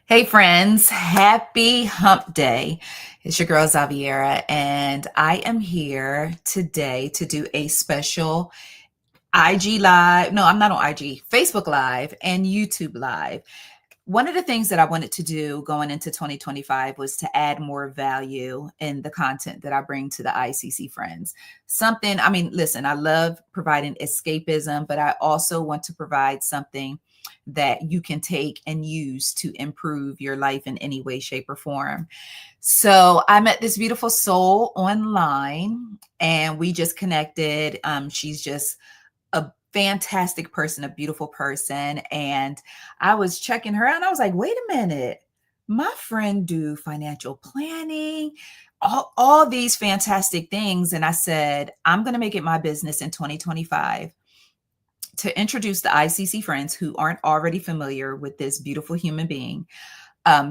Hey friends, happy hump day. It's your girl Xaviera, and I am here today to do a special IG live. No, I'm not on IG, Facebook live and YouTube live. One of the things that I wanted to do going into 2025 was to add more value in the content that I bring to the ICC Frens. Listen, I love providing escapism, but I also want to provide something that you can take and use to improve your life in any way, shape, or form. So I met this beautiful soul online and we just connected. She's just a fantastic person, a beautiful person. And I was checking her out and I was like, wait a minute, my friend do financial planning, all these fantastic things. And I said, I'm going to make it my business in 2025 to introduce the ICC Frens who aren't already familiar with this beautiful human being.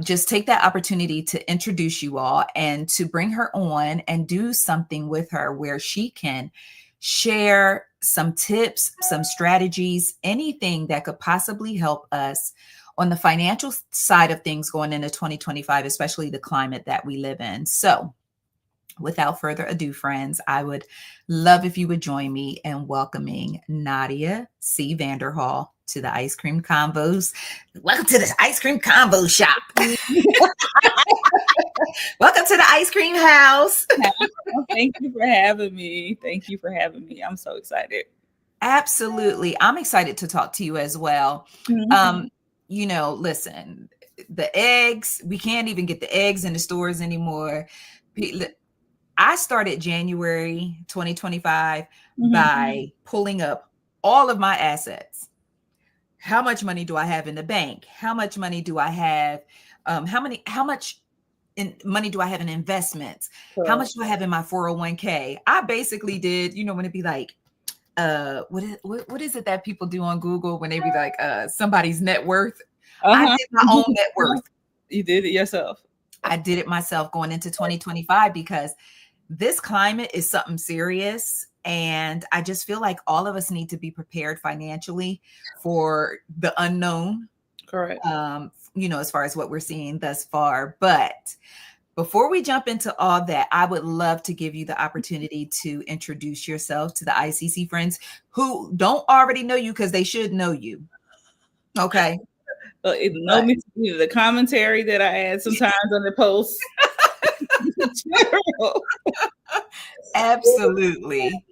Just take that opportunity to introduce you all and to bring her on and do something with her where she can share some tips, some strategies, anything that could possibly help us on the financial side of things going into 2025, especially the climate that we live in. So without further ado, friends, I would love if you would join me in welcoming Nadia C. Vanderhall to the Ice Cream Combos. Welcome to the Ice Cream Combo Shop. Welcome to the Ice Cream House. Thank you for having me. Thank you for having me. I'm so excited. Absolutely. I'm excited to talk to you as well. Listen, the eggs, we can't even get the eggs in the stores anymore. I started January 2025 by pulling up all of my assets. How much money do I have in the bank? How much money do I have? How much money do I have in investments? Sure. How much do I have in my 401k? I basically did, when it'd be like, what is it that people do on Google when they be like, somebody's net worth? I did my own net worth. You did it yourself. I did it myself going into 2025 because this climate is something serious. And I just feel like all of us need to be prepared financially for the unknown. Correct. As far as what we're seeing thus far. But before we jump into all that, I would love to give you the opportunity to introduce yourself to the ICC Frens who don't already know you because they should know you. Okay. Know me to the commentary that I add sometimes on the posts. Absolutely.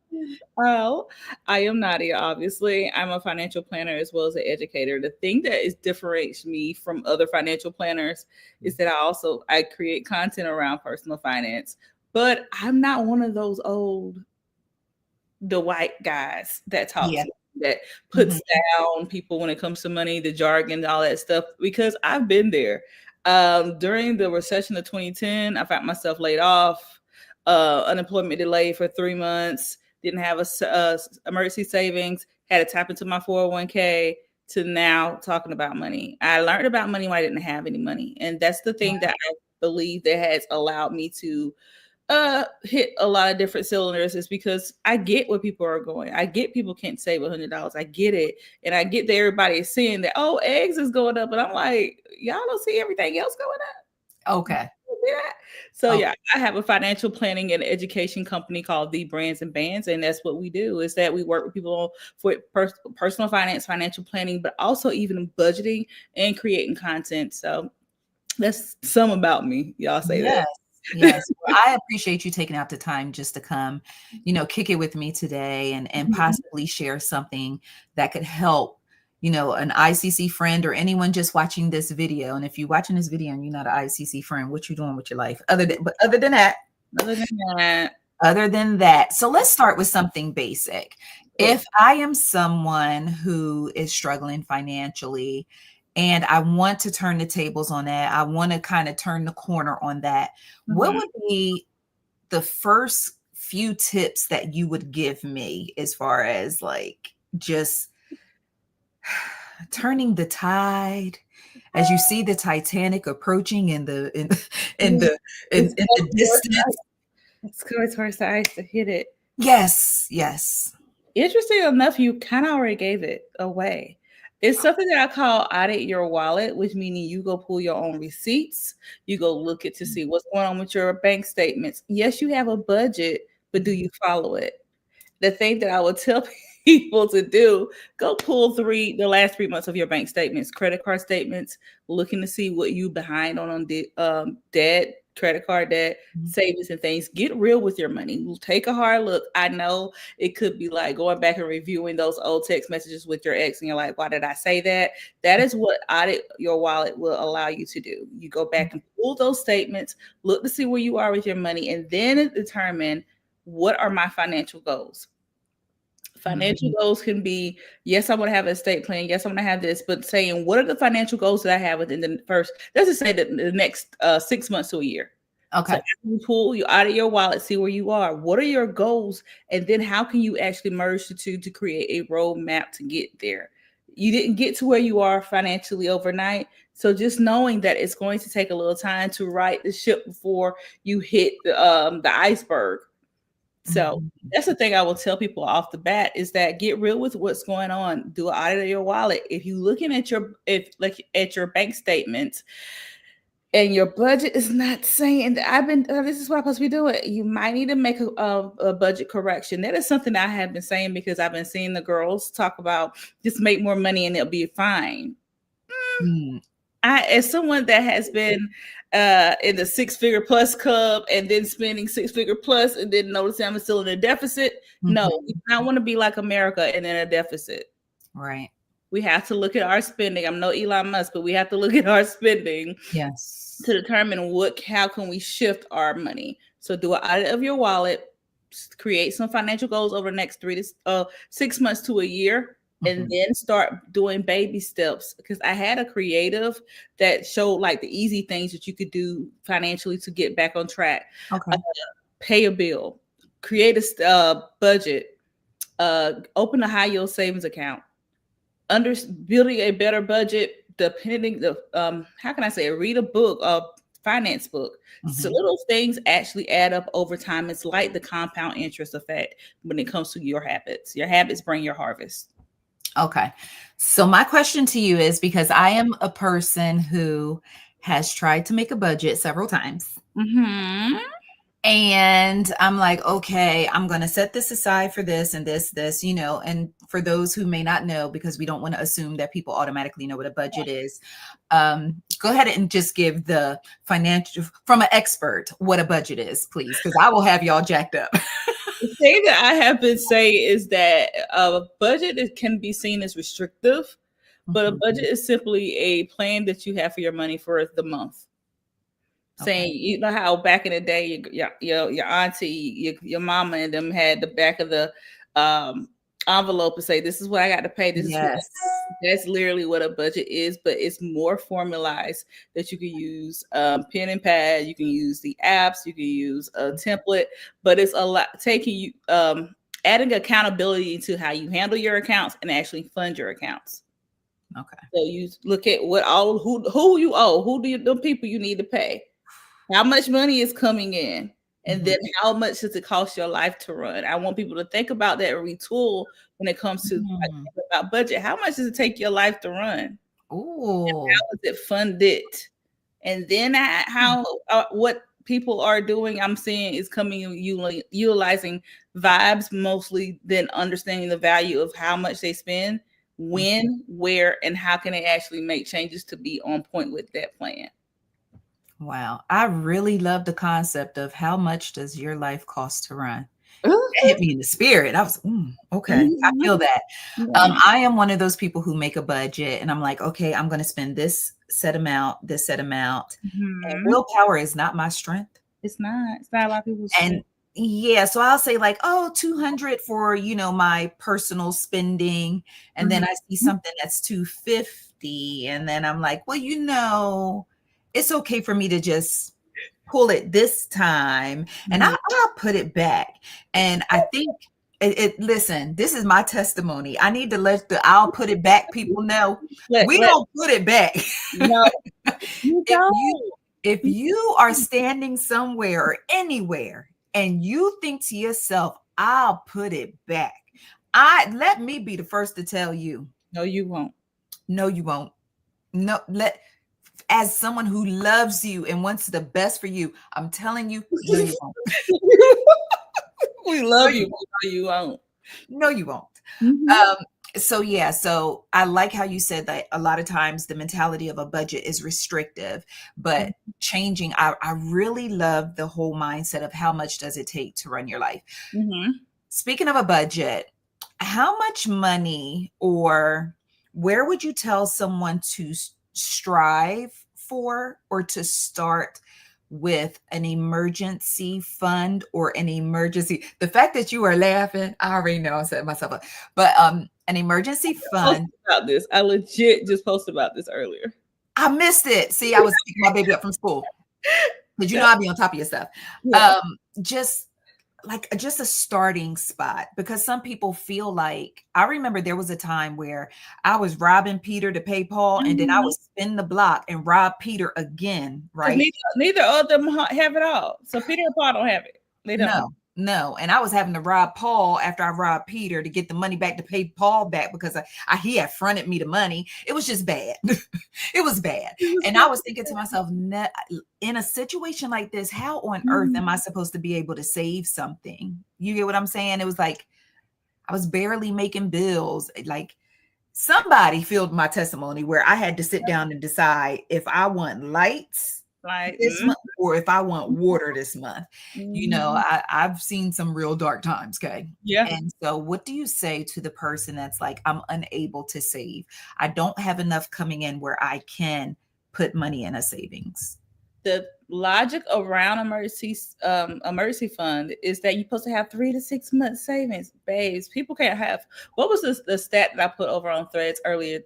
Well, I am Nadia, obviously. I'm a financial planner as well as an educator. The thing that differentiates me from other financial planners is that I create content around personal finance, but I'm not one of those the white guys that talk to that puts down people when it comes to money, the jargon, all that stuff, because I've been there. During the recession of 2010, I found myself laid off, unemployment delayed for 3 months, didn't have a emergency savings, had to tap into my 401k, to now talking about money. I learned about money when I didn't have any money. And that's the thing that I believe that has allowed me to hit a lot of different cylinders, is because I get where people are going. I get people can't save $100. I get it. And I get that everybody is seeing that, eggs is going up. But I'm like, y'all don't see everything else going up? Okay. So yeah, I have a financial planning and education company called The Brands and Bands. And that's what we do, is that we work with people for personal finance, financial planning, but also even budgeting and creating content. So that's some about me. Y'all say that. Yes. Well, I appreciate you taking out the time just to come, kick it with me today and possibly share something that could help, an ICC friend or anyone just watching this video. And if you're watching this video and you're not an ICC friend, what you doing with your life? Other than that. So let's start with something basic. If I am someone who is struggling financially, and I want to turn the tables on that, I want to kind of turn the corner on that, what would be the first few tips that you would give me as far as like just turning the tide as you see the Titanic approaching in the distance? It's going towards the ice to hit it. Yes. Interesting enough, you kind of already gave it away. It's something that I call audit your wallet, which meaning you go pull your own receipts. You go look at to see what's going on with your bank statements. Yes, you have a budget, but do you follow it? The thing that I would tell people to do, go pull the last 3 months of your bank statements, credit card statements, looking to see what you behind on debt, credit card debt, savings and things. Get real with your money. Take a hard look. I know it could be like going back and reviewing those old text messages with your ex and you're like, why did I say that? That is what audit your wallet will allow you to do. You go back and pull those statements, look to see where you are with your money, and then determine, what are my financial goals? Financial goals can be, yes, I want to have an estate plan. Yes, I want to have this, but saying, what are the financial goals that I have within the first, let's just say the next 6 months to a year. Okay. So you pull you out of your wallet, see where you are. What are your goals? And then how can you actually merge the two to create a roadmap to get there? You didn't get to where you are financially overnight. So just knowing that it's going to take a little time to right the ship before you hit the iceberg. So that's the thing I will tell people off the bat, is that get real with what's going on. Do an audit of your wallet. If you're looking at at your bank statements and your budget is not saying that this is what I'm supposed to be doing, you might need to make a budget correction. That is something I have been saying, because I've been seeing the girls talk about just make more money and it'll be fine. As someone that has been in the 6-figure plus club and then spending 6-figure plus and then noticing I'm still in a deficit, no, we do not want to be like America and in a deficit. Right. We have to look at our spending. I'm no Elon Musk, but we have to look at our spending, yes, to determine how can we shift our money. So do an audit of your wallet, create some financial goals over the next 3 to 6 months to a year, and then start doing baby steps. Because I had a creative that showed like the easy things that you could do financially to get back on track. Okay. Pay a bill, create a budget, open a high yield savings account, building a better budget, depending how can I say it? Read a book, a finance book. So little things actually add up over time. It's like the compound interest effect when it comes to your habits. Your habits bring your harvest. Okay. So my question to you is, because I am a person who has tried to make a budget several times. And I'm like, okay, I'm going to set this aside for this and this, and for those who may not know, because we don't want to assume that people automatically know what a budget is. Go ahead and just give the financial, from an expert, what a budget is, please, because I will have y'all jacked up. The thing that I have been saying is that a budget can be seen as restrictive, but a budget is simply a plan that you have for your money for the month. Saying, you know how back in the day, your auntie, your mama, and them had the back of the envelope and say, "This is what I got to pay." That's literally what a budget is, but it's more formalized, that you can use pen and pad, you can use the apps, you can use a template, but it's a lot taking you adding accountability to how you handle your accounts and actually fund your accounts. Okay. So you look at who you owe, the people you need to pay. How much money is coming in, and then how much does it cost your life to run? I want people to think about that and retool when it comes to about budget. How much does it take your life to run? Oh, how is it funded? And then what people are doing, I'm seeing, is utilizing vibes mostly than understanding the value of how much they spend, when, where, and how can they actually make changes to be on point with that plan. Wow. I really love the concept of how much does your life cost to run. It hit me in the spirit. I was, okay. I feel that. I am one of those people who make a budget and I'm like, okay, I'm going to spend this set amount. And willpower is not my strength. It's not a lot of people's strength. Yeah, so I'll say like, 200 for, my personal spending. And then I see something that's 250. And then I'm like, well, it's okay for me to just pull it this time and I'll put it back. And I think listen, this is my testimony. I need to let I'll put it back people know. We don't put it back. No, you don't. If you are standing somewhere or anywhere and you think to yourself, I'll put it back, let me be the first to tell you. No, you won't. No, you won't. No, as someone who loves you and wants the best for you, I'm telling you, no, you won't. We No, love you you, won't. but no, you won't. No, you won't. Mm-hmm. Um, so yeah, so I like how you said that a lot of times the mentality of a budget is restrictive, but changing, I really love the whole mindset of how much does it take to run your life. Mm-hmm. Speaking of a budget, how much money or where would you tell someone to strive for or to start with an emergency fund or an emergency? The fact that you are laughing, I already know I'm setting myself up. But an emergency fund. Posted about this. I legit just posted about this earlier. I missed it. See, I was picking my baby up from school. Because you know I'll be on top of your stuff. Yeah. Just like just a starting spot because some people feel like I remember there was a time where I was robbing Peter to pay Paul and then I Mm-hmm. would spin the block and rob Peter again, Because right? neither of them have it all. So Peter and Paul don't have it. They don't. No. And I was having to rob Paul after I robbed Peter to get the money back to pay Paul back because he had fronted me the money. It was just bad. It was bad. And I was thinking to myself, in a situation like this, how on earth am I supposed to be able to save something? You get what I'm saying? It was like I was barely making bills. Like somebody filled my testimony where I had to sit down and decide if I want lights Like, this month or if I want water this month. You know, I've seen some real dark times, okay? yeah. And so what do you say to the person that's like, I'm unable to save? I don't have enough coming in where I can put money in a savings. The logic around emergency fund is that you're supposed to have 3 to 6 months savings. Babes, people can't have. What was the stat that I put over on Threads earlier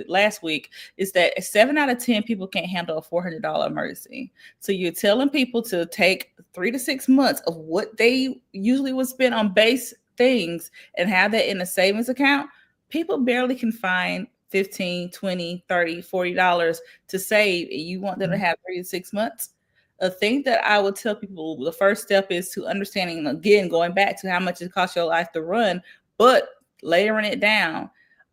last week? Is that 7 out of 10 people can't handle a $400 emergency. So you're telling people to take 3 to 6 months of what they usually would spend on base things and have that in a savings account. People barely can find 15, 20, 30, $40 to save, and you want them to have 3 to 6 months. A thing that I would tell people, the first step is to understanding, again, going back to how much it costs your life to run, but layering it down.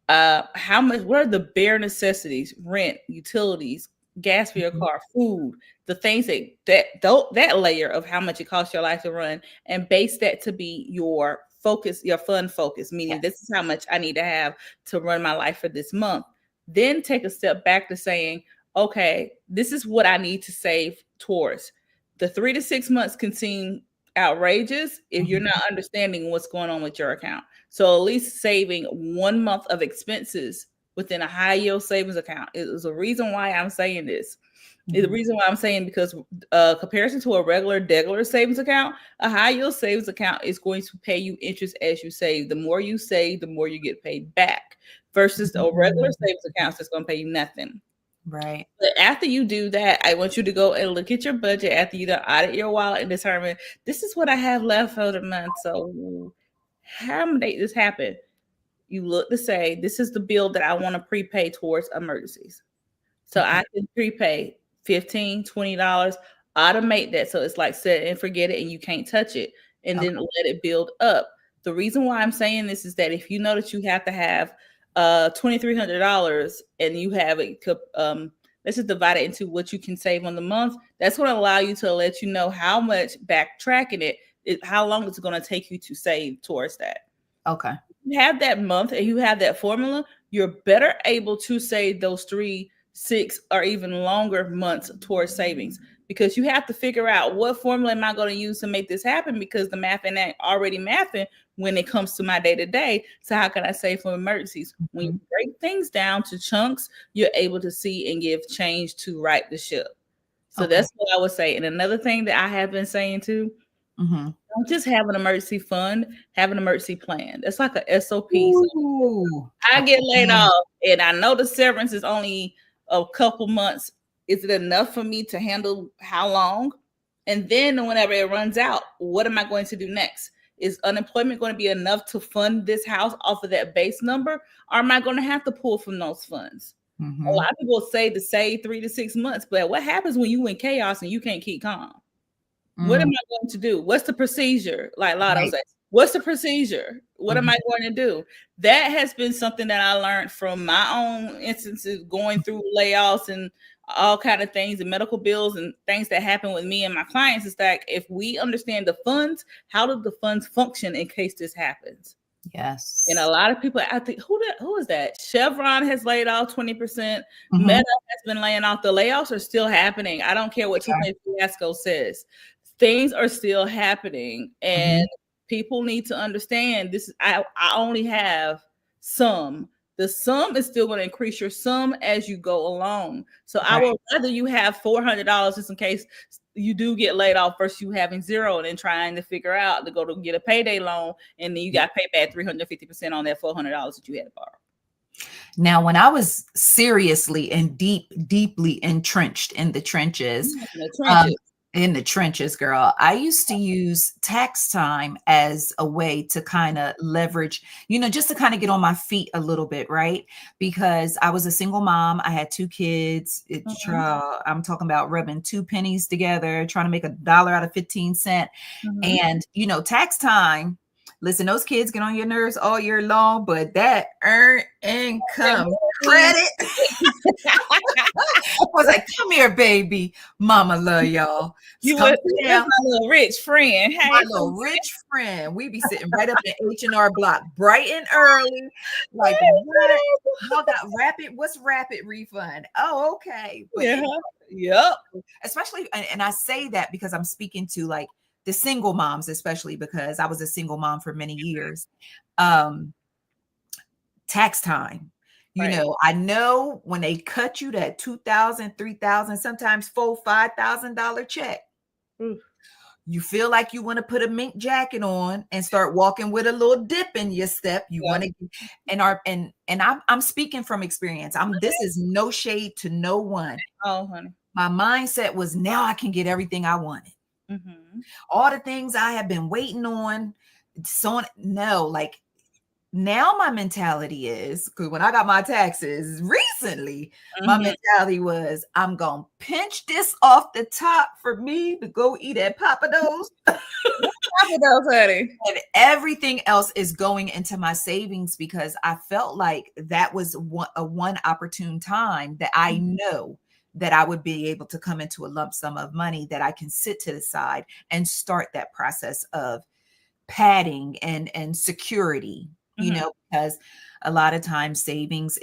How much, what are the bare necessities? Rent, utilities, gas for your car, food, the things that layer of how much it costs your life to run, and base that to be your focus, your fund focus, meaning this is how much I need to have to run my life for this month. Then take a step back to saying, okay, this is what I need to save towards. The 3 to 6 months can seem outrageous if you're not understanding what's going on with your account. So at least saving 1 month of expenses within a high yield savings account is a reason why I'm saying this. The reason why I'm saying because comparison to a regular savings account, a high yield savings account is going to pay you interest as you save. The more you save, the more you get paid back. Versus a regular savings account that's going to pay you nothing. Right. But after you do that, I want you to go and look at your budget after you done audit your wallet and determine this is what I have left for the month. So how many this happen? You look to say this is the bill that I want to prepay towards emergencies. So Okay. I can prepay $15, $20, automate that. So it's like set and forget it and you can't touch it. And then Okay. let it build up. The reason why I'm saying this is that if you know that you have to have $2,300 and you have it, let's just divide it into what you can save on the month. That's going to allow you to let you know how much backtracking how long it's going to take you to save towards that. Okay. You have that month and you have that formula, you're better able to save those 3, 6, or even longer months towards savings because you have to figure out what formula am I going to use to make this happen because the math ain't already mathing when it comes to my day to day. So how can I save for emergencies? When you break things down to chunks, you're able to see and give change to right the ship. So Okay. that's what I would say. And another thing that I have been saying too, don't just have an emergency fund, have an emergency plan. That's like a SOP. So Ooh, I a get laid plan. off and I know the severance is only a couple months. Is it enough for me to handle how long? And then whenever it runs out, what am I going to do next? Is unemployment going to be enough to fund this house off of that base number? Or am I going to have to pull from those funds? A lot of people say to save 3 to 6 months, but what happens when you in chaos and you can't keep calm? What am I going to do? What's the procedure? Like Lotto Right. says, What's the procedure? What am I going to do? That has been something that I learned from my own instances going through layoffs and all kind of things and medical bills and things that happen with me and my clients is that if we understand the funds, how do the funds function in case this happens? Yes. And a lot of people, I think, who is that? Chevron has laid off 20%. Meta has been laying off. The layoffs are still happening. I don't care what Tupac Fiasco says. Things are still happening. And people need to understand this. I only have some. The sum is still going to increase your sum as you go along. So I would rather you have $400 just in case you do get laid off versus you having zero and then trying to figure out to go to get a payday loan and then you got to pay back 350% on that $400 that you had to borrow. Now, when I was seriously and deeply entrenched in the trenches, girl, I used to use tax time as a way to kind of leverage, just to kind of get on my feet a little bit, right? Because I was a single mom. I had 2 kids. I'm talking about rubbing 2 pennies together, trying to make $1 out of 15 cents. And, tax time, listen, those kids get on your nerves all year long, but that earned income credit. I was like, come here, baby. Mama love y'all. You were my little rich friend. Hey, my little rich friend. We be sitting right up in H&R Block, bright and early. Like, what? Y'all got rapid? What's rapid refund? Oh, okay. But especially, and I say that because I'm speaking to like the single moms, especially because I was a single mom for many years. Tax time. I know when they cut you that $2,000, $3,000, sometimes $4,000, $5,000 check, you feel like you want to put a mink jacket on and start walking with a little dip in your step. You want to, and I'm speaking from experience. This is no shade to no one. Oh, honey. My mindset was now I can get everything I wanted. All the things I have been waiting on. Now my mentality is, because when I got my taxes recently, my mentality was, I'm going to pinch this off the top for me to go eat at Papa Do's. Honey. And everything else is going into my savings because I felt like that was one opportune time that I know that I would be able to come into a lump sum of money that I can sit to the side and start that process of padding and security. Because a lot of times savings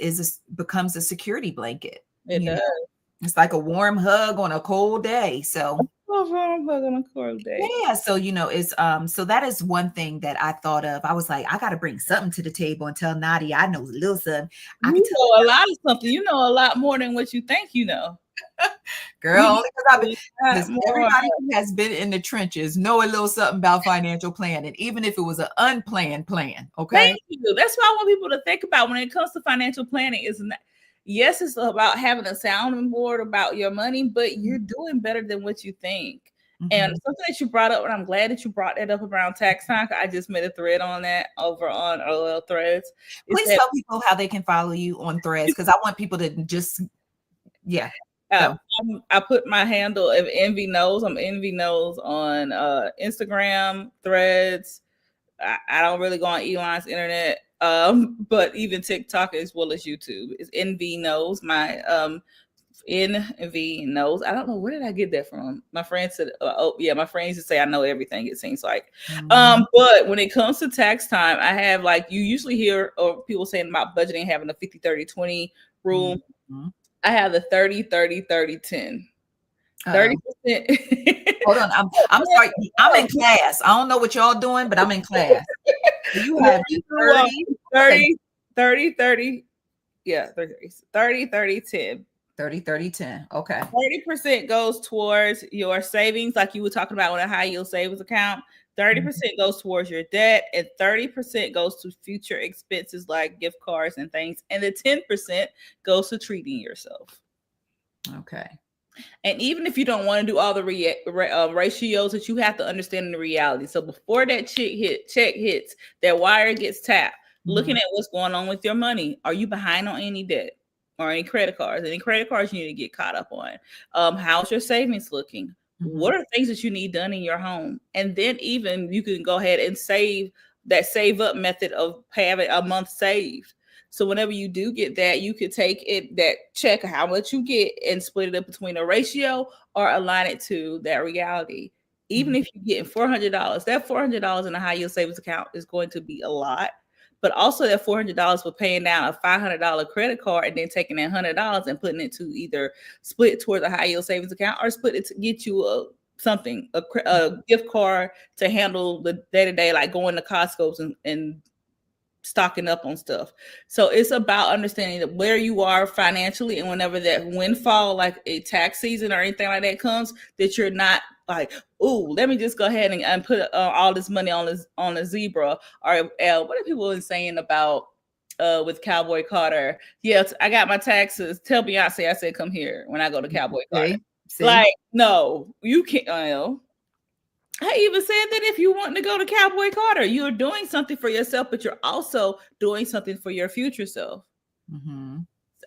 becomes a security blanket. It does. It's like a warm hug on a cold day. So warm hug on a cold day. Yeah. So, it's so that is one thing that I thought of. I was like, I gotta bring something to the table and tell Nadia I know a little something. I can tell a lot of something. You know a lot more than what you think you know. Girl, only because everybody who has been in the trenches know a little something about financial planning, even if it was an unplanned plan. Okay. Thank you. That's what I want people to think about when it comes to financial planning. Yes, it's about having a sounding board about your money, but you're doing better than what you think. And something that you brought up, and I'm glad that you brought that up around tax time. I just made a thread on that over on OL Threads. Please tell people how they can follow you on Threads, because I want people to just, I put my handle of Envy Knows. I'm Envy Knows on Instagram, Threads. I don't really go on Elon's internet, but even TikTok as well as YouTube. It's Envy Knows. My Envy Knows. I don't know, where did I get that from? My friend said, my friends used to say I know everything, it seems like. But when it comes to tax time, I have, like, you usually hear people saying about budgeting, having a 50-30-20 rule. I have the 30-30-30-10. 30%. Hold on, I'm sorry. I'm in class. I don't know what y'all doing, but I'm in class. You have 30-30. Yeah, 30-30-10. 30-30-10. Okay. 30% goes towards your savings, like you were talking about with a high yield savings account. 30% goes towards your debt, and 30% goes to future expenses like gift cards and things. And the 10% goes to treating yourself. Okay. And even if you don't want to do all the ratios, that you have to understand the reality. So before that check hits, that wire gets tapped, looking at what's going on with your money. Are you behind on any debt or any credit cards? Any credit cards you need to get caught up on? How's your savings looking? What are things that you need done in your home? And then even you can go ahead and save that save up method of having a month saved. So whenever you do get that, you could take it, that check how much you get, and split it up between a ratio or align it to that reality. Even if you're getting $400, that $400 in a high yield savings account is going to be a lot. But also that $400 for paying down a $500 credit card and then taking that $100 and putting it to either split towards a high yield savings account or split it to get you a gift card to handle the day to day, like going to Costco's and stocking up on stuff. So it's about understanding where you are financially, and whenever that windfall, like a tax season or anything like that comes, that you're not like, oh, let me just go ahead and put all this money on a zebra. Or what are people saying about with Cowboy Carter? Yeah, I got my taxes. Tell Beyonce I said come here when I go to Cowboy Carter. Like, no, you can't. I even said that if you want to go to Cowboy Carter, you're doing something for yourself, but you're also doing something for your future self.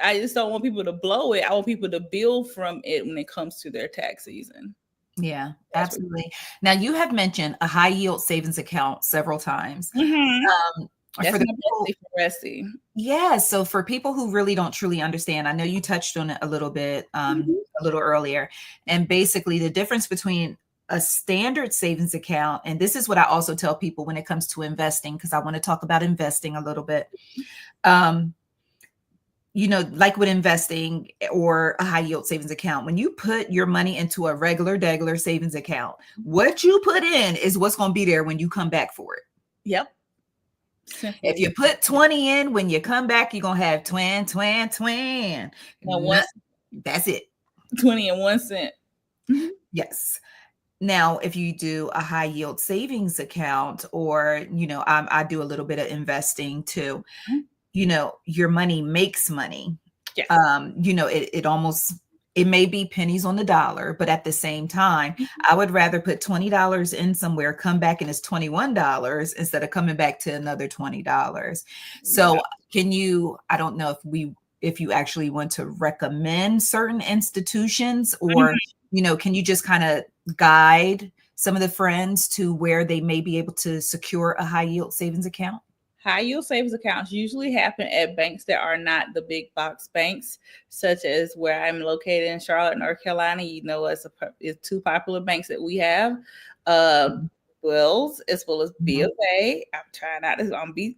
I just don't want people to blow it. I want people to build from it when it comes to their tax season. Yeah, absolutely. Now, you have mentioned a high yield savings account several times. That's for the people, Rusty. Yeah. So for people who really don't truly understand, I know you touched on it a little bit, a little earlier, and basically the difference between a standard savings account, and this is what I also tell people when it comes to investing, because I want to talk about investing a little bit. Like with investing or a high yield savings account, when you put your money into a regular savings account, what you put in is what's going to be there when you come back for it. Yep. If you put 20 in, when you come back, you're going to have twin. That's it. 20 and 1 cent. Yes. Now, if you do a high yield savings account, or, I do a little bit of investing too, your money makes money. Yes. It may be pennies on the dollar, but at the same time, I would rather put $20 in somewhere, come back and it's $21 instead of coming back to another $20. So I don't know if you actually want to recommend certain institutions, or, can you just kind of guide some of the friends to where they may be able to secure a high yield savings account? High yield savings accounts usually happen at banks that are not the big box banks, such as where I'm located in Charlotte, North Carolina. It's two popular banks that we have, Wells as well as BofA. I'm trying not to be,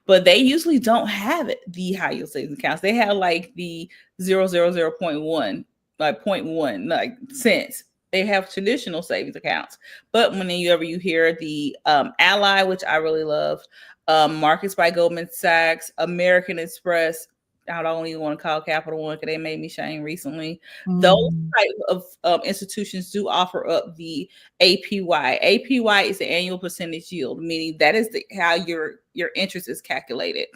but they usually don't have the high yield savings accounts. They have like the 0.1, like 0.1 like cents. They have traditional savings accounts. But whenever you hear the Ally, which I really love, Markets by Goldman Sachs, American Express, I don't even want to call Capital One because they made me shame recently. Those type of institutions do offer up the APY. APY is the annual percentage yield, meaning that is how your interest is calculated.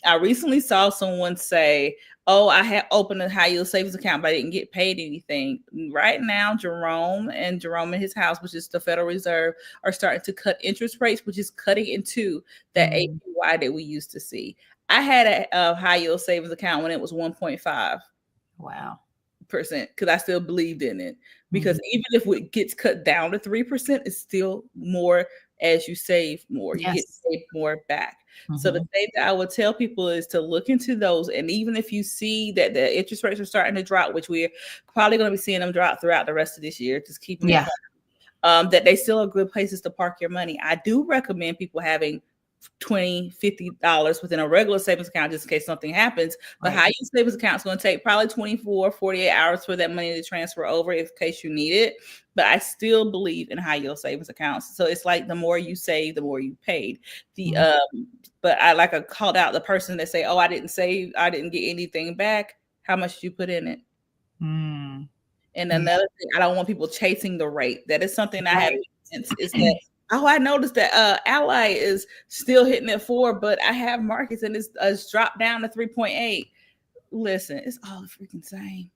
I recently saw someone say, oh, I had opened a high yield savings account, but I didn't get paid anything. Right now, Jerome and his house, which is the Federal Reserve, are starting to cut interest rates, which is cutting into that APY that we used to see. I had a high yield savings account when it was 1.5. Wow. Percent, because I still believed in it. Because even if it gets cut down to 3%, it's still more as you save more. You get paid more back. So the thing that I would tell people is to look into those. And even if you see that the interest rates are starting to drop, which we're probably going to be seeing them drop throughout the rest of this year, just keep them in mind, that they still are good places to park your money. I do recommend people having $20, $50 within a regular savings account just in case something happens. But high yield savings account is going to take probably 24, 48 hours for that money to transfer over in case you need it. But I still believe in high yield savings accounts. So it's like the more you save, the more you paid. But I called out the person that say, oh, I didn't save, I didn't get anything back. How much did you put in it? And another thing, I don't want people chasing the rate. That is something I have is that I noticed that Ally is still hitting at 4, but I have markets and it's dropped down to 3.8. Listen, it's all the freaking same.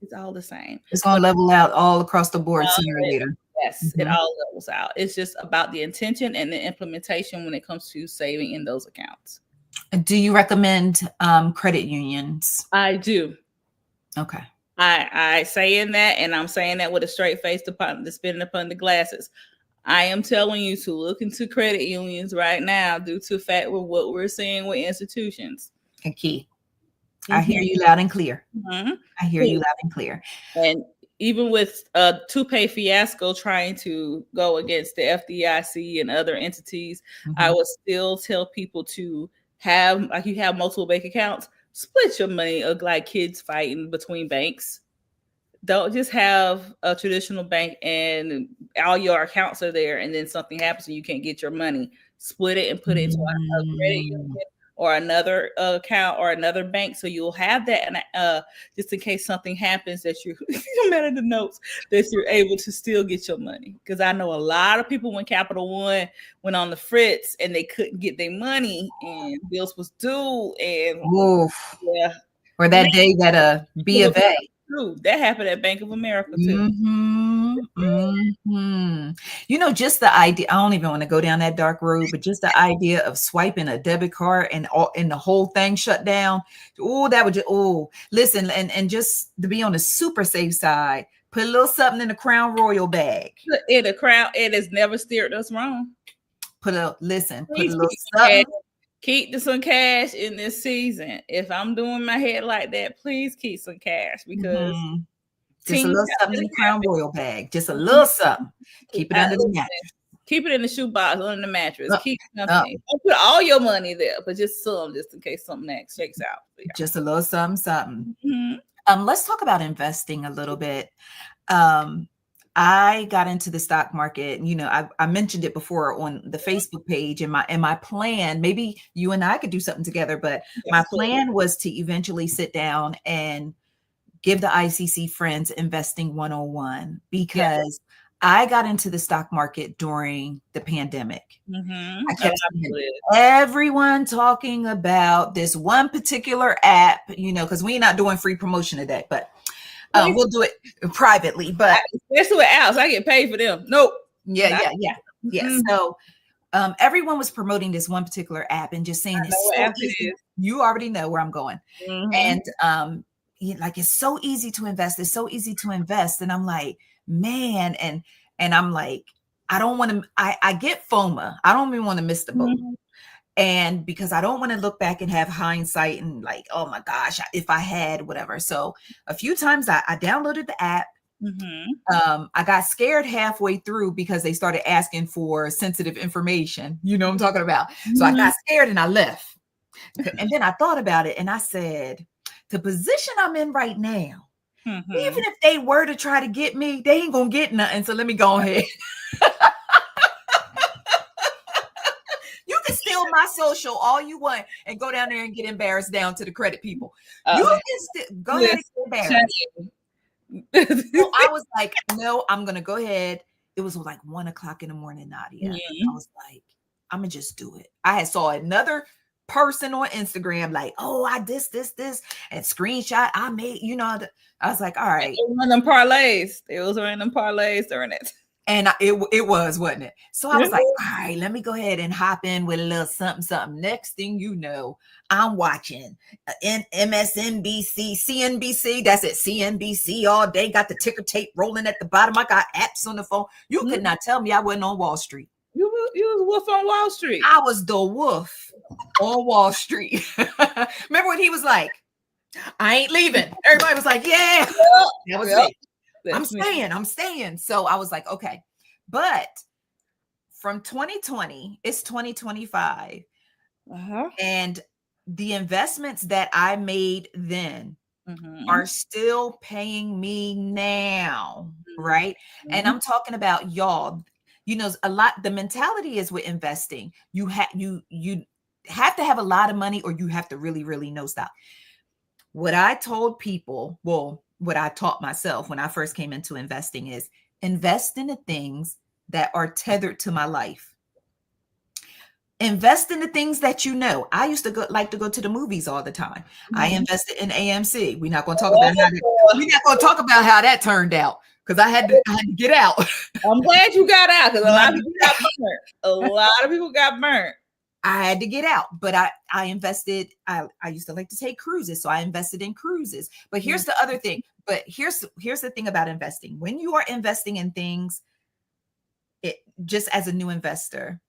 It's all the same. It's going to level out all across the board sooner or later. Yes, it all levels out. It's just about the intention and the implementation when it comes to saving in those accounts. Do you recommend credit unions? I do. Okay. I say in that, and I'm saying that with a straight face, depending upon the glasses. I am telling you to look into credit unions right now due to the fact with what we're seeing with institutions. And key. I hear you loud and clear. I hear you loud and clear. And even with Toupee fiasco trying to go against the FDIC and other entities, I would still tell people to have, like, you have multiple bank accounts, split your money, like kids fighting between banks. Don't just have a traditional bank and all your accounts are there and then something happens and you can't get your money. Split it and put it into a credit union or another account or another bank, so you'll have that, and just in case something happens that you no matter the notes, that you're able to still get your money. Because I know a lot of people when Capital One went on the fritz and they couldn't get their money and bills was due, and yeah, or that day that B of A. That happened at Bank of America too. You know, just the idea, I don't even want to go down that dark road, but just the idea of swiping a debit card and the whole thing shut down. Oh, that would just, listen, and just to be on the super safe side, put a little something in the Crown Royal bag. In the Crown, it has never steered us wrong. Put a little something. Keep some cash in this season. If I'm doing my head like that, please keep some cash, because just a little something in the Crown Royal bag. Just a little something. Keep it under the mattress. Keep it in the shoebox under the mattress. Keep something. Don't put all your money there, but just some, just in case something shakes out. Yeah. Just a little something. Let's talk about investing a little bit. I got into the stock market. You know, I mentioned it before on the Facebook page, and my plan, maybe you and I could do something together, but my plan was to eventually sit down and give the ICC Frens Investing 101, because I got into the stock market during the pandemic. I kept everyone talking about this one particular app, you know, because we're not doing free promotion today, but we'll do it privately. But especially with apps, I get paid for them. Nope. Yeah. So everyone was promoting this one particular app and just saying it's so easy. You already know where I'm going. And like, it's so easy to invest. It's so easy to invest. And I'm like, man, and I'm like, I don't want to, I get FOMO. I don't even want to miss the boat. And because I don't want to look back and have hindsight and like, oh my gosh, if I had whatever. So a few times I downloaded the app. I got scared halfway through because they started asking for sensitive information. You know what I'm talking about? So I got scared and I left. And then I thought about it and I said, the position I'm in right now, even if they were to try to get me, they ain't gonna get nothing. So let me go ahead. You can steal my social all you want and go down there and get embarrassed down to the credit people. You can go ahead and get embarrassed. So I was like, no, I'm gonna go ahead. It was like 1 o'clock in the morning, Nadia. I was like, I'm gonna just do it. I had saw another person on Instagram like, oh, I this and screenshot I made, you know. I was like, all right. It was one of them parlays. It was one of them parlays during it. And it was, wasn't it? So I was like, all right, let me go ahead and hop in with a little something. Next thing you know, I'm watching MSNBC, CNBC. That's it, CNBC all day. Got the ticker tape rolling at the bottom. I got apps on the phone. You could not tell me I wasn't on Wall Street. You was wolf on Wall Street. I was the wolf on Wall Street. Remember when he was like, I ain't leaving. Everybody was like, yeah. That was me. I'm staying. So I was like, okay. But from 2020, it's 2025. And the investments that I made then are still paying me now. Right. And I'm talking about y'all, you know, a lot. The mentality is with investing. You have to have a lot of money, or you have to really, really know stock. What I told people, what I taught myself when I first came into investing is invest in the things that are tethered to my life. Invest in the things that you know. I used to like to go to the movies all the time. I invested in AMC. We're not going to talk about how that turned out, because I had to get out. I'm glad you got out, because a lot of people got burnt. A lot of people got burnt. I had to get out, but I invested. I used to like to take cruises, so I invested in cruises. But here's the other thing. But here's the thing about investing. When you are investing in things, just as a new investor,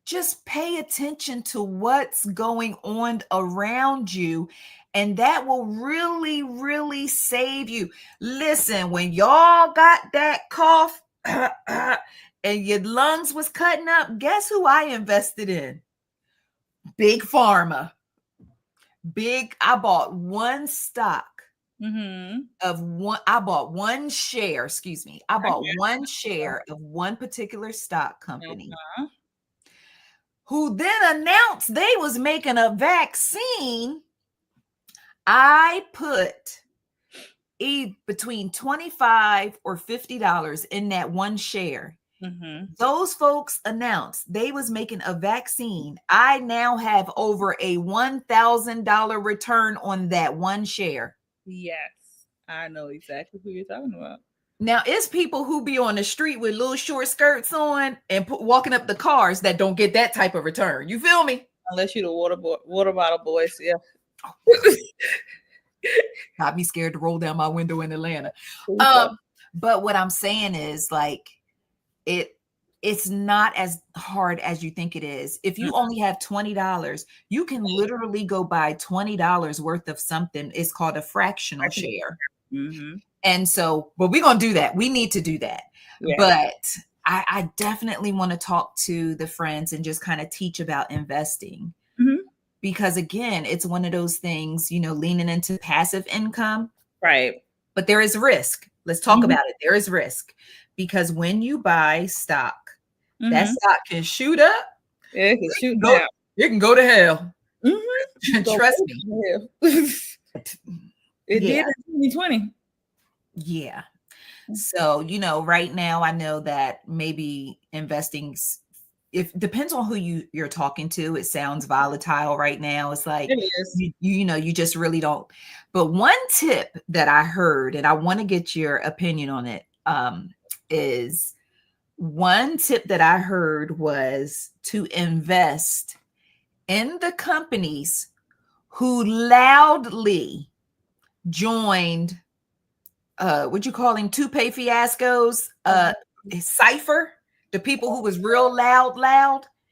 just pay attention to what's going on around you, and that will really, really save you. Listen, when y'all got that cough and your lungs was cutting up, guess who I invested in? Big Pharma. I bought one stock of one. I bought one share, excuse me. I bought one share of one particular stock company who then announced they was making a vaccine. I put between $25 or $50 in that one share. Those folks announced they was making a vaccine. I now have over a $1,000 return on that one share. Yes, I know exactly who you're talking about. Now, it's people who be on the street with little short skirts on and walking up the cars that don't get that type of return. You feel me? Unless you're the water bottle boys, yeah. Got me scared to roll down my window in Atlanta. But what I'm saying is, like, it's not as hard as you think it is. If you only have $20, you can literally go buy $20 worth of something. It's called a fractional share. And so, but we're going to do that. We need to do that. Yeah. But I definitely want to talk to the friends and just kind of teach about investing. Because again, it's one of those things, you know, leaning into passive income. Right. But there is risk. Let's talk about it. There is risk. Because when you buy stock, that stock can shoot up. Yeah, it can shoot down. It can go to hell. Trust me. It did in 2020. Yeah. So, you know, right now I know that maybe investing, if depends on who you're talking to, it sounds volatile right now. It's like, it is. You know, you just really don't. But one tip that I heard, and I want to get your opinion on it, is one tip that I heard was to invest in the companies who loudly joined what you call him, Toupee Fiasco's cipher, the people who was real loud.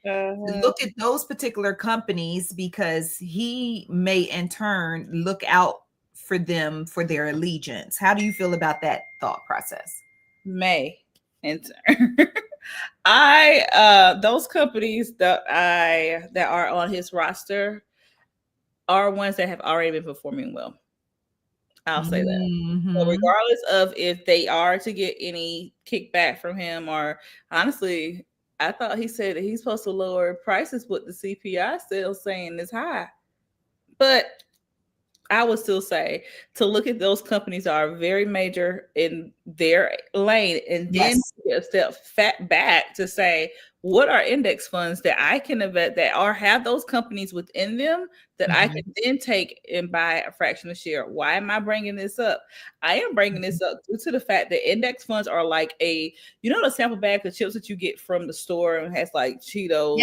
Look at those particular companies, because he may in turn look out for them for their allegiance. How do you feel about that thought process? May in turn. Those companies that are on his roster are ones that have already been performing well. I'll say that. So regardless of if they are to get any kickback from him, or honestly, I thought he said that he's supposed to lower prices, but the CPI still saying is high. But I would still say to look at those companies that are very major in their lane, and then take a step back to say, what are index funds that I can invest that have those companies within them that I can then take and buy a fractional share? Why am I bringing this up? I am bringing this up due to the fact that index funds are like the sample bag of chips that you get from the store and has like Cheetos.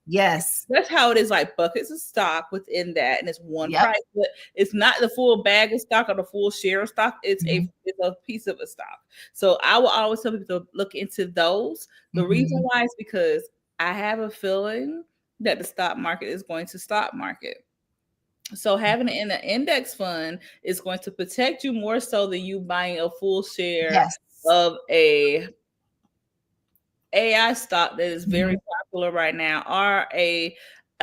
Yes. That's how it is, like buckets of stock within that, and it's one price, but it's not the full bag of stock or the full share of stock. It's a piece of a stock. So I will always tell people to look into those. The reason why is because I have a feeling that the stock market is going to stock market. So having it in an index fund is going to protect you more so than you buying a full share of a AI stock that is very popular right now, or a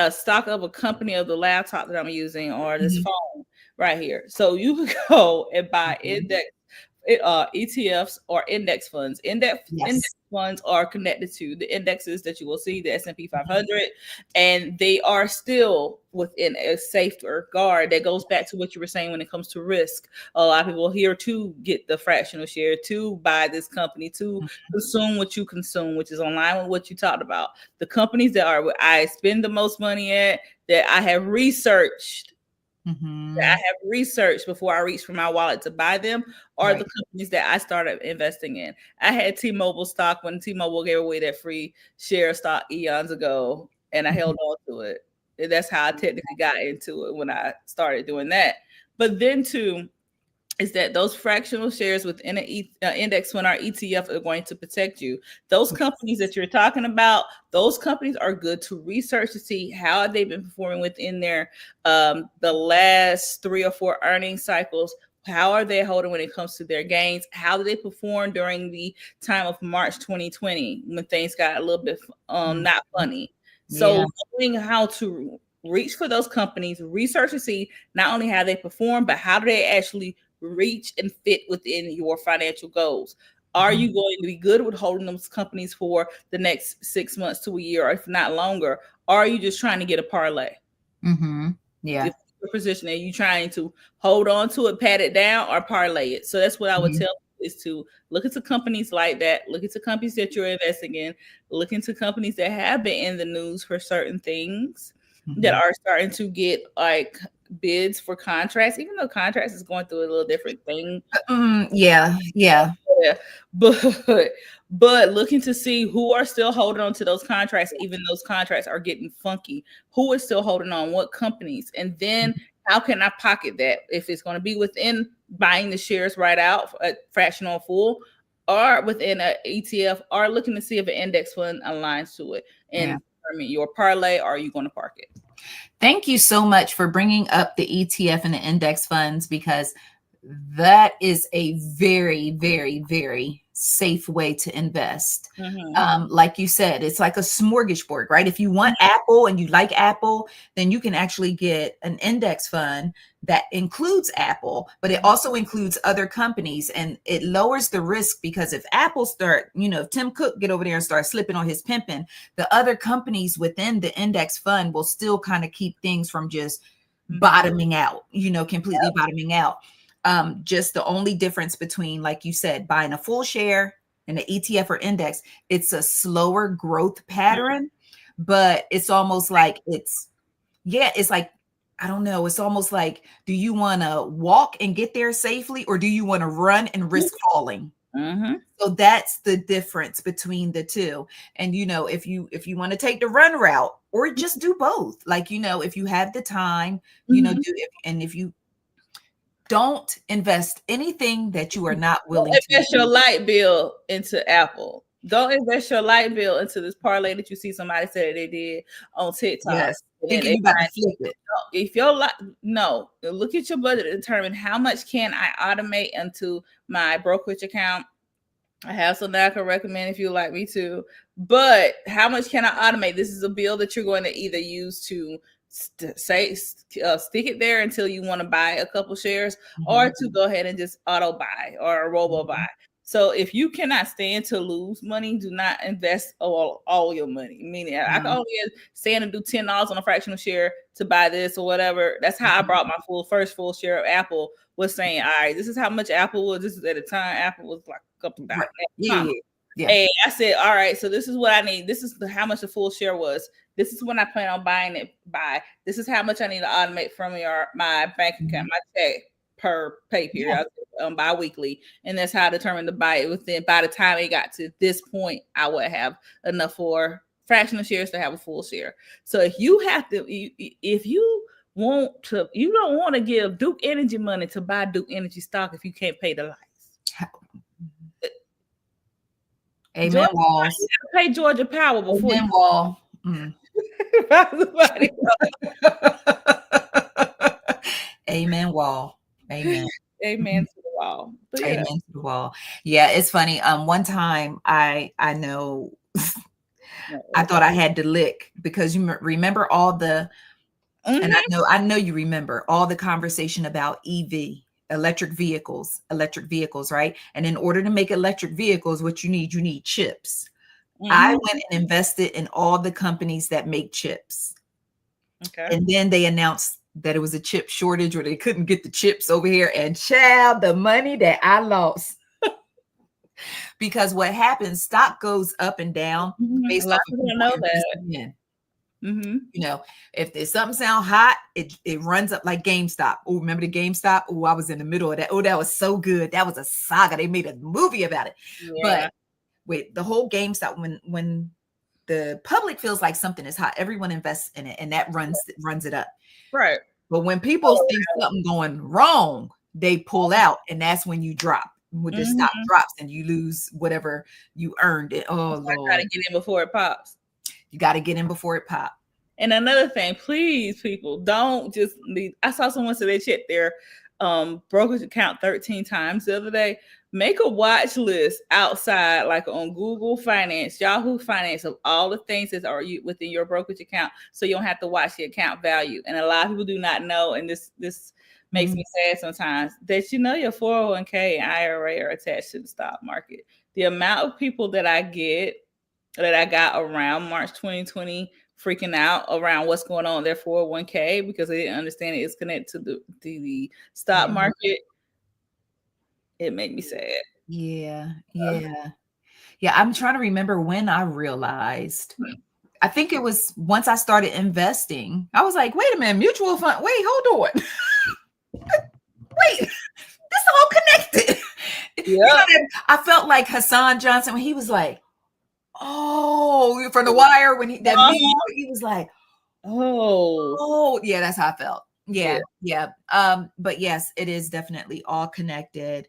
stock of a company of the laptop that I'm using, or this phone right here. So you can go and buy index ETFs or index funds. Index funds are connected to the indexes that you will see, the S&P 500, and they are still within a safer guard. That goes back to what you were saying when it comes to risk. A lot of people here to get the fractional share, to buy this company, to consume what you consume, which is in line with what you talked about. The companies that I spend the most money at, that I have researched, that I have researched before I reach for my wallet to buy them, are the companies that I started investing in. I had T-Mobile stock when T-Mobile gave away that free share stock eons ago, and I held on to it. And that's how I technically got into it when I started doing that. But then too, is that those fractional shares within an index fund or ETF are going to protect you. Those companies that you're talking about, those companies are good to research to see how they've been performing within their the last 3 or 4 earnings cycles. How are they holding when it comes to their gains? How did they perform during the time of March 2020 when things got a little bit not funny? Yeah. So knowing how to reach for those companies, research to see not only how they perform, but how do they actually reach and fit within your financial goals. Are you going to be good with holding those companies for the next 6 months to a year, or if not longer? Or are you just trying to get a parlay? Mm-hmm. Yeah. If your position, are you trying to hold on to it, pat it down, or parlay it? So that's what I would tell you, is to look into companies like that, look into companies that you're investing in, look into companies that have been in the news for certain things that are starting to get like bids for contracts, even though contracts is going through a little different thing. Yeah. Yeah. Yeah, but looking to see who are still holding on to those contracts, even those contracts are getting funky. Who is still holding on? What companies? And then how can I pocket that if it's going to be within buying the shares right out at fractional full, or within an ETF, or looking to see if an index fund aligns to it and determine your parlay. Or are you going to park it? Thank you so much for bringing up the ETF and the index funds, because that is a very, very, very safe way to invest. Like you said, it's like a smorgasbord, right? If you want Apple and you like Apple, then you can actually get an index fund that includes Apple, but it also includes other companies, and it lowers the risk, because if Apple start, if Tim Cook get over there and start slipping on his pimping, the other companies within the index fund will still kind of keep things from just bottoming out, completely bottoming out. Just the only difference between, like you said, buying a full share and an ETF or index, it's a slower growth pattern, but it's almost like it's like, I don't know. It's almost like, do you want to walk and get there safely, or do you want to run and risk falling? So that's the difference between the two. And, if you want to take the run route, or just do both, like, if you have the time, do it. And if you don't invest anything that you are not willing to invest your light bill into Apple. Don't invest your light bill into this parlay that you see somebody said they did on TikTok. Yes, thinking you about to flip it. If your no, look at your budget and determine how much can I automate into my brokerage account. I have some that I can recommend if you like me to, but how much can I automate? This is a bill that you're going to either use to stick it there until you want to buy a couple shares, or to go ahead and just auto buy or robo buy. So if you cannot stand to lose money, do not invest all your money. Meaning, I can only stand to do $10 on a fractional share to buy this or whatever. That's how I brought my first full share of Apple. Was saying, all right, this is how much Apple was. This is at the time Apple was like a couple thousand. Yeah. And I said, all right, so this is what I need. This is how much the full share was. This is when I plan on buying it by. This is how much I need to automate from my bank account, my check per pay period, bi-weekly. And that's how I determined to buy it within. By the time it got to this point, I would have enough for fractional shares to have a full share. So if you have to, if you want to, you don't want to give Duke Energy money to buy Duke Energy stock if you can't pay the lights. Amen, Walls. You gotta pay Georgia Power before Amen, Wall. Amen, Wall. Amen. Amen to the wall. Amen to the wall. Yeah, it's funny. One time I know I thought I had to lick, because you remember all the, and I know you remember all the conversation about electric vehicles, right? And in order to make electric vehicles, what you need chips. I went and invested in all the companies that make chips. Okay. And then they announced that it was a chip shortage, or they couldn't get the chips over here, and child, the money that I lost. Because what happens, stock goes up and down based off of people investing in. If there's something sound hot, it runs up, like GameStop. Oh, remember the GameStop? Oh, I was in the middle of that. Oh, that was so good. That was a saga. They made a movie about it. Yeah. But wait, the whole GameStop, when the public feels like something is hot, everyone invests in it, and that runs it up. Right. But when people see something going wrong, they pull out, and that's when you drop. When the stock Mm-hmm. drops and you lose whatever you earned it. Oh So I try Lord. to get in before it pops. You got to get in before it pops. And another thing, please, people, don't just leave. I saw someone say they checked their brokerage account 13 times the other day. Make a watch list outside, like on Google Finance, Yahoo Finance, of all the things that are within your brokerage account, so you don't have to watch the account value. And a lot of people do not know, and this makes me sad sometimes, that your 401k and IRA are attached to the stock market. The amount of people that I got around March 2020 freaking out around what's going on in their 401k because they didn't understand it's connected to the stock market. It made me sad. Yeah. I'm trying to remember when I realized. I think it was once I started investing. I was like, wait a minute, mutual fund. Wait, hold on. Wait, this all connected. Yeah. I felt like Hassan Johnson when he was like, oh, from The Wire, when he was like, oh, yeah, that's how I felt. Yeah. But yes, it is definitely all connected.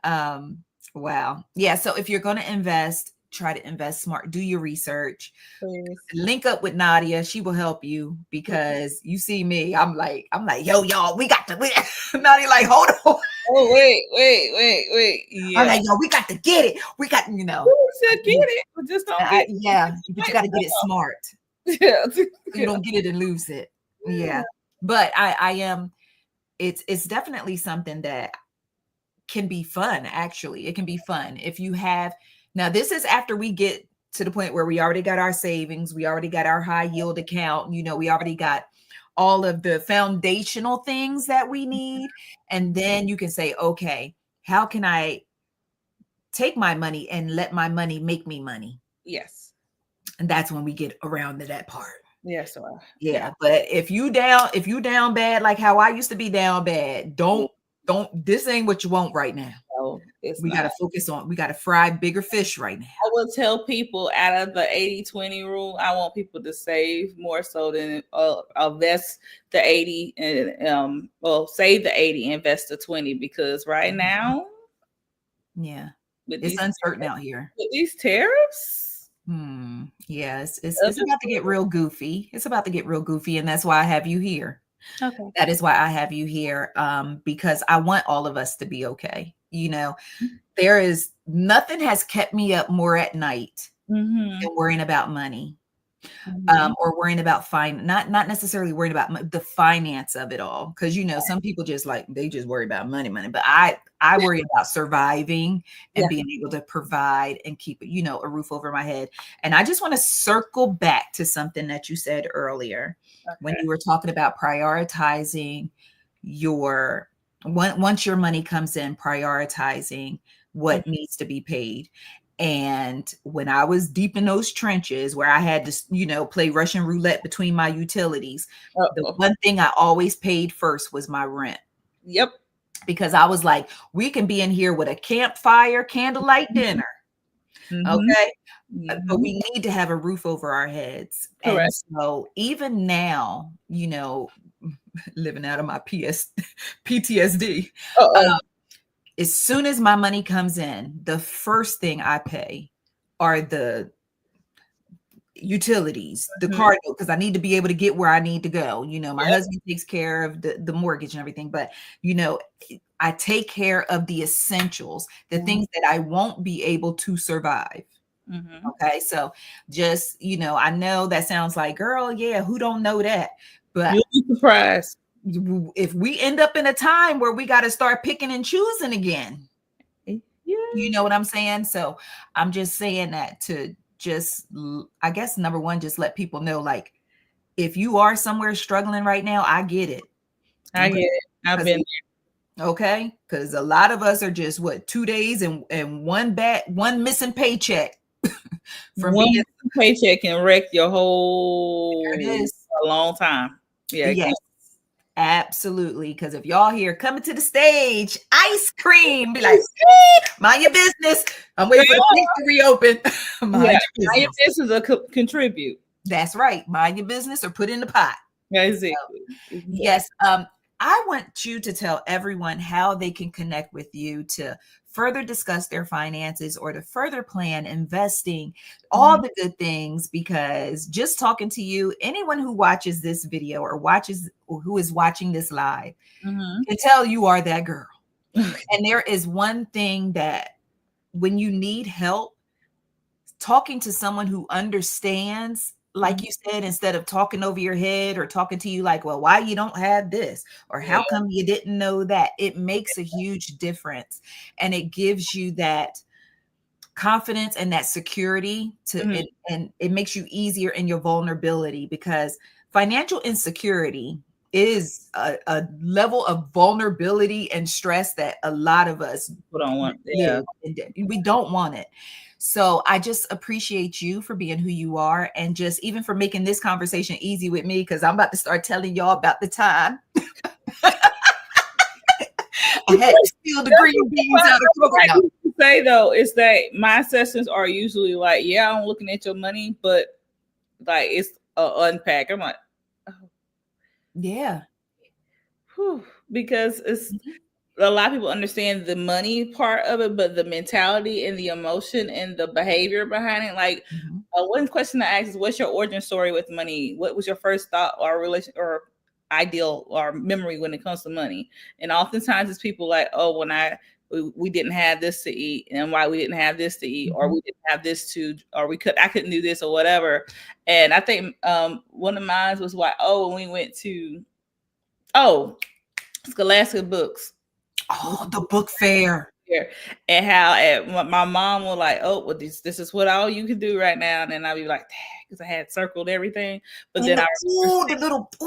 Wow. Yeah. So if you're going to invest, try to invest smart. Do your research. Please. Link up with Nadia. She will help you because you see me. I'm like, yo, y'all, we got to. Nadia, like, hold on. Oh, wait. Yeah. I'm like, yo, we got to get it. We got, Who said get it? But just don't get it. Yeah, but you got to get it smart. Yeah. So you don't get it and lose it. Yeah. But I am. It's definitely something that can be fun. Actually, it can be fun if you have. Now, this is after we get to the point where we already got our savings, we already got our high yield account, we already got all of the foundational things that we need. And then you can say, okay, how can I take my money and let my money make me money? Yes. And that's when we get around to that part. Yes. Yeah. But if you down bad, like how I used to be down bad, don't, this ain't what you want right now. No, we got to fry bigger fish right now. I will tell people, out of the 80-20 rule, I want people to save more so than invest the 80 and save the 80, invest the 20, because right now, it's uncertain out here with these tariffs. Yes, it's about to get real goofy. It's about to get real goofy, and that's why I have you here. Okay. That is why I have you here, because I want all of us to be okay. There is nothing has kept me up more at night than worrying about money, or worrying about not necessarily worrying about the finance of it all. Because some people just worry about money, but I worry about surviving and being able to provide and keep a roof over my head. And I just want to circle back to something that you said earlier when you were talking about prioritizing once your money comes in, prioritizing what needs to be paid. And when I was deep in those trenches where I had to, play Russian roulette between my utilities, the one thing I always paid first was my rent. Yep. Because I was like, we can be in here with a campfire, candlelight dinner. Okay. But we need to have a roof over our heads. Correct. And so even now, living out of my PTSD, as soon as my money comes in, the first thing I pay are the utilities, the car note, because I need to be able to get where I need to go. My husband takes care of the mortgage and everything, but I take care of the essentials, the things that I won't be able to survive. Okay. So just, I know that sounds like, girl, yeah, who don't know that? But you'll be surprised if we end up in a time where we got to start picking and choosing again. You know what I'm saying? So I'm just saying that to just, I guess, number one, just let people know, like, if you are somewhere struggling right now, I get it. I get it. I've been there. Okay. Because a lot of us are just 2 days and one missing paycheck. From one paycheck can wreck your whole a long time. Yes. Absolutely. Because if y'all here coming to the stage, ice cream, be like, hey, mind your business. I'm waiting for the place to reopen. Mind your business or contribute. That's right. Mind your business or put in the pot. Exactly. Yes. I want you to tell everyone how they can connect with you to further discuss their finances or to further plan investing, all Mhm. the good things, because just talking to you, anyone who watches this video or watches or who is watching this live Mhm. can tell you are that girl. Okay. And there is one thing that when you need help, talking to someone who understands, like Mhm. you said, instead of talking over your head or talking to you like, well, why you don't have this or how Yeah. come you didn't know that, it makes a huge difference. And it gives you that confidence and that security to Mhm. it, and it makes you easier in your vulnerability, because financial insecurity is a level of vulnerability and stress that a lot of us People don't want. Yeah. live and we don't want it. So I just appreciate you for being who you are, and just even for making this conversation easy with me, because I'm about to start telling y'all about the time I had to steal the That's green beans what out of I coconut. used to say though is that my sessions are usually like, yeah, I'm looking at your money, but like it's unpack. I'm like, oh, Yeah. whew, because it's Mhm. a lot of people understand the money part of it, but the mentality and the emotion and the behavior behind it. Like, Mhm. one question I ask is, "What's your origin story with money? What was your first thought or relation or ideal or memory when it comes to money?" And oftentimes, it's people like, "Oh, when we didn't have this to eat, and why we didn't have this to eat, or Mhm. we didn't have this to, or I couldn't do this or whatever." And I think one of mine was like, "Oh, when we went to Scholastic Books." Oh, the book fair. Here, and how my mom was like, "Oh, well, this is what all you can do right now," and then I'd be like, because I had circled everything, but And then the ooh,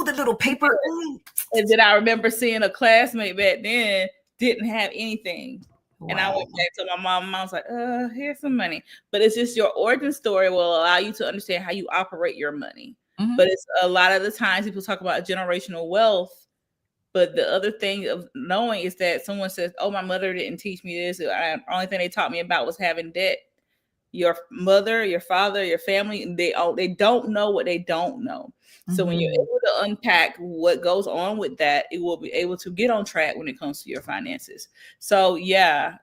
the little paper. Ooh. I remember seeing a classmate back then didn't have anything. And I went Wow. back to my mom. Mom was like, here's some money. But it's just your origin story will allow you to understand how you operate your money. Mhm. But it's a lot of the times people talk about generational wealth. But the other thing of knowing is that someone says, "Oh, my mother didn't teach me this. The only thing they taught me about was having debt." Your mother, your father, your family, they don't know what they don't know. So when you're Mhm. able to unpack what goes on with that, it will be able to get on track when it comes to your finances. So yeah,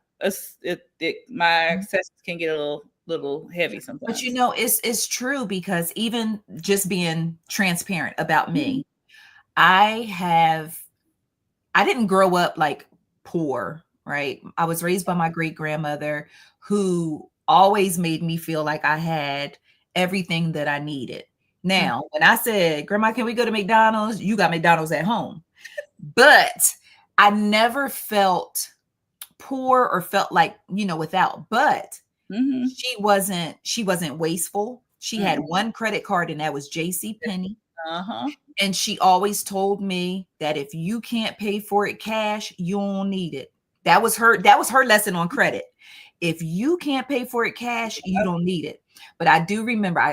my sessions can get a little heavy But you sometimes. know, it's true, because even just being transparent about Mhm. me, I have I didn't grow up like poor, right? I was raised by my great grandmother who always made me feel like I had everything that I needed. Mhm. Now, when I said, "Grandma, can we go to McDonald's?" You got McDonald's at home. But I never felt poor or felt like, without. But Mhm. she wasn't wasteful. She had Mhm. one credit card, and that was JC Penney. Uh-huh. And she always told me that if you can't pay for it cash, you don't need it. That was her lesson on credit. If you can't pay for it cash, you don't need it. But I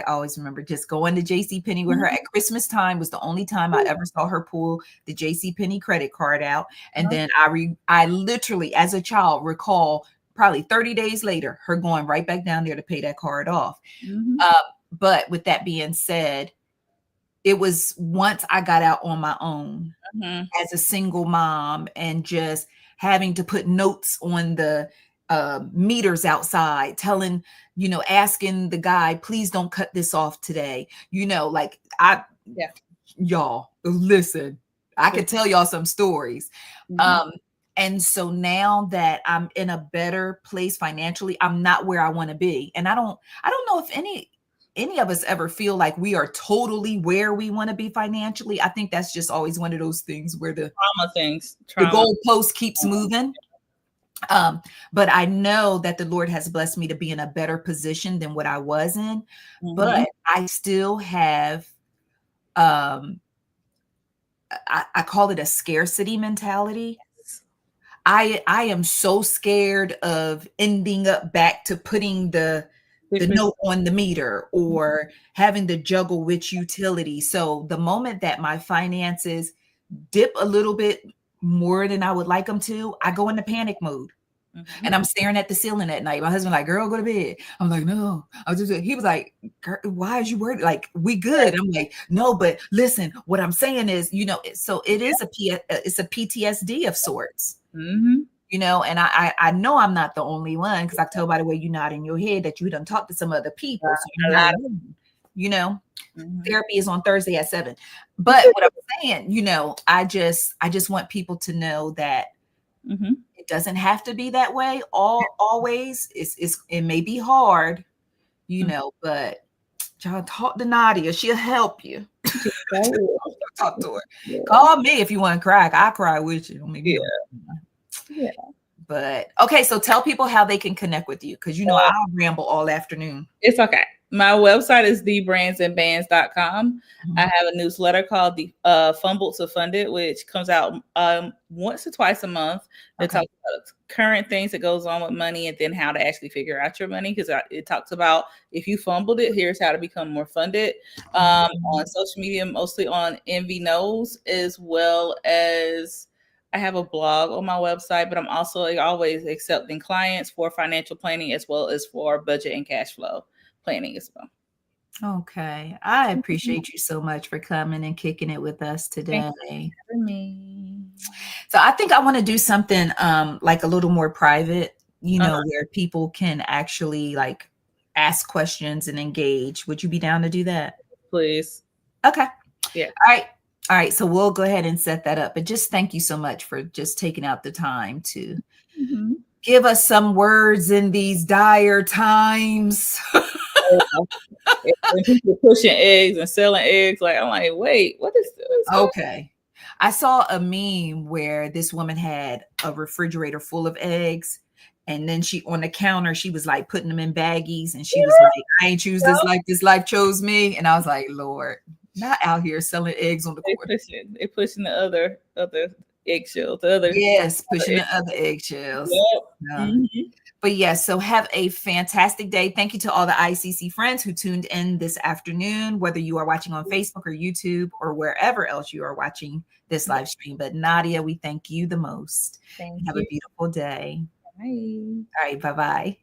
always remember just going to JC Penney with her Mhm. at Christmas time was the only time I ever saw her pull the JC Penney credit card out. And then I literally as a child recall probably 30 days later her going right back down there to pay that card off. Mhm. Um, but with that being said, it was once I got out on my own Mhm. as a single mom and just having to put notes on the meters outside, asking the guy, please don't cut this off today. Like Yeah. y'all, listen, I could tell y'all some stories. Mhm. Um, and so now that I'm in a better place financially, I'm not where I want to be. And I don't know if any of us ever feel like we are totally where we want to be financially. I think that's just always one of those things where the Trauma things. the Trauma. goalpost keeps moving. But I know that the Lord has blessed me to be in a better position than what I was in. Mhm. But I still have um I call it a scarcity mentality. I am so scared of ending up back to putting the Different. note on the meter or having to juggle with utilities. So the moment that my finances dip a little bit more than I would like them to, I go into panic mode. And I'm staring at the ceiling at night. My husband like, girl, go to bed. I'm like, no. He was like, why is you worried? Like, we good. I'm like, no, but listen, what I'm saying is, so it is it's a PTSD of sorts. Mm-hmm. And I know I'm not the only one, because I can tell by the way you nod in your head that you done talked to some other people. So you're not alone, Therapy is on Thursday at 7. But what I'm saying, I just want people to know that it doesn't have to be that way always. It may be hard, but y'all talk to Nadia. She'll help you. Talk to her. Yeah. Call me if you want to cry. I'll cry with you. Yeah. But okay, so tell people how they can connect with you, because I'll ramble all afternoon. It's okay. My website is thebrandsandbands.com. I have a newsletter called the Fumbled to Funded, which comes out once or twice a month. That talks about current things that goes on with money, and then how to actually figure out your money, because it talks about if you fumbled it, here's how to become more funded. On social media, mostly on Envy Knows, as well as I have a blog on my website, but I'm also always accepting clients for financial planning as well as for budget and cash flow planning as well. Okay. I appreciate you so much for coming and kicking it with us today. Thank you for having me. So I think I want to do something like a little more private, where people can actually like ask questions and engage. Would you be down to do that? Please. Okay. Yeah. All right. So we'll go ahead and set that up. But just thank you so much for just taking out the time to give us some words in these dire times. And people pushing eggs and selling eggs. Like, I'm like, wait, what is this? Okay. I saw a meme where this woman had a refrigerator full of eggs, and then she on the counter, she was like putting them in baggies, and she was like, I ain't choose this life, this life chose me. And I was like, Lord, not out here selling eggs on the court. They're pushing the other eggshells. Pushing the other eggshells. Yep. But yes, so have a fantastic day. Thank you to all the ICC friends who tuned in this afternoon, whether you are watching on Facebook or YouTube or wherever else you are watching this live stream. But Nadia, we thank you the most. Have a beautiful day. Bye. All right, bye-bye.